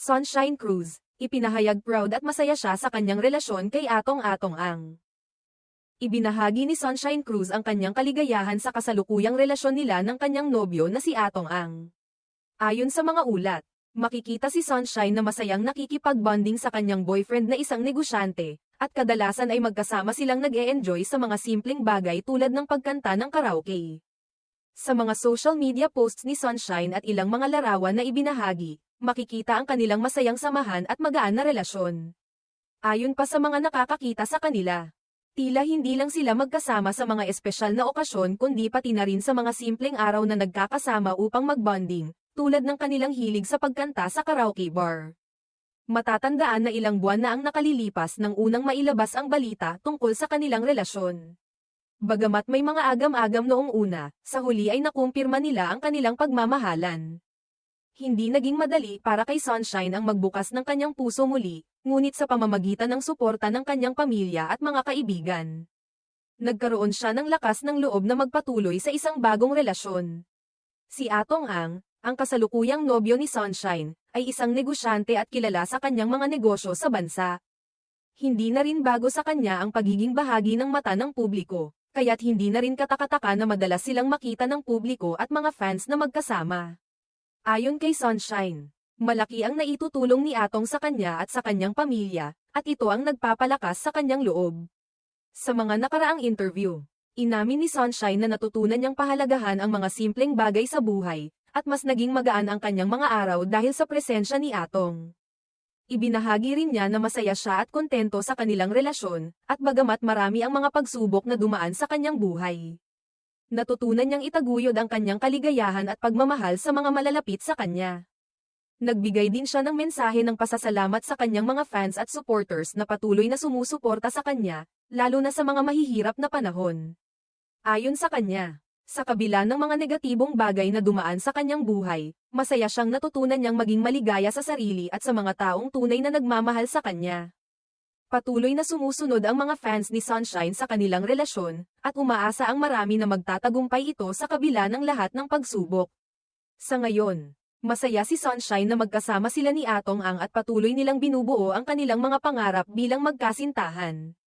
Sunshine Cruz, ipinahayag proud at masaya siya sa kanyang relasyon kay Atong Ang. Ibinahagi ni Sunshine Cruz ang kanyang kaligayahan sa kasalukuyang relasyon nila ng kanyang nobyo na si Atong Ang. Ayon sa mga ulat, makikita si Sunshine na masayang nakikipag-bonding sa kanyang boyfriend na isang negosyante, at kadalasan ay magkasama silang nag-e-enjoy sa mga simpleng bagay tulad ng pagkanta ng karaoke. Sa mga social media posts ni Sunshine at ilang mga larawan na ibinahagi, makikita ang kanilang masayang samahan at magaan na relasyon. Ayon pa sa mga nakakakita sa kanila, tila hindi lang sila magkasama sa mga espesyal na okasyon kundi pati na rin sa mga simpleng araw na nagkakasama upang mag-bonding, tulad ng kanilang hilig sa pagkanta sa karaoke bar. Matatandaan na ilang buwan na ang nakalilipas nang unang mailabas ang balita tungkol sa kanilang relasyon. Bagamat may mga agam-agam noong una, sa huli ay nakumpirma nila ang kanilang pagmamahalan. Hindi naging madali para kay Sunshine ang magbukas ng kanyang puso muli, ngunit sa pamamagitan ng suporta ng kanyang pamilya at mga kaibigan. Nagkaroon siya ng lakas ng loob na magpatuloy sa isang bagong relasyon. Si Atong ang kasalukuyang nobyo ni Sunshine, ay isang negosyante at kilala sa kanyang mga negosyo sa bansa. Hindi na rin bago sa kanya ang pagiging bahagi ng mata ng publiko, kaya't hindi na rin katakataka na madalas silang makita ng publiko at mga fans na magkasama. Ayon kay Sunshine, malaki ang naitutulong ni Atong sa kanya at sa kanyang pamilya, at ito ang nagpapalakas sa kanyang loob. Sa mga nakaraang interview, inamin ni Sunshine na natutunan niyang pahalagahan ang mga simpleng bagay sa buhay, at mas naging magaan ang kanyang mga araw dahil sa presensya ni Atong. Ibinahagi rin niya na masaya siya at kontento sa kanilang relasyon, at bagamat marami ang mga pagsubok na dumaan sa kanyang buhay. Natutunan niyang itaguyod ang kanyang kaligayahan at pagmamahal sa mga malalapit sa kanya. Nagbigay din siya ng mensahe ng pasasalamat sa kanyang mga fans at supporters na patuloy na sumusuporta sa kanya, lalo na sa mga mahihirap na panahon. Ayon sa kanya, sa kabila ng mga negatibong bagay na dumaan sa kanyang buhay, masaya siyang natutunan niyang maging maligaya sa sarili at sa mga taong tunay na nagmamahal sa kanya. Patuloy na sumusunod ang mga fans ni Sunshine sa kanilang relasyon, at umaasa ang marami na magtatagumpay ito sa kabila ng lahat ng pagsubok. Sa ngayon, masaya si Sunshine na magkasama sila ni Atong at patuloy nilang binubuo ang kanilang mga pangarap bilang magkasintahan.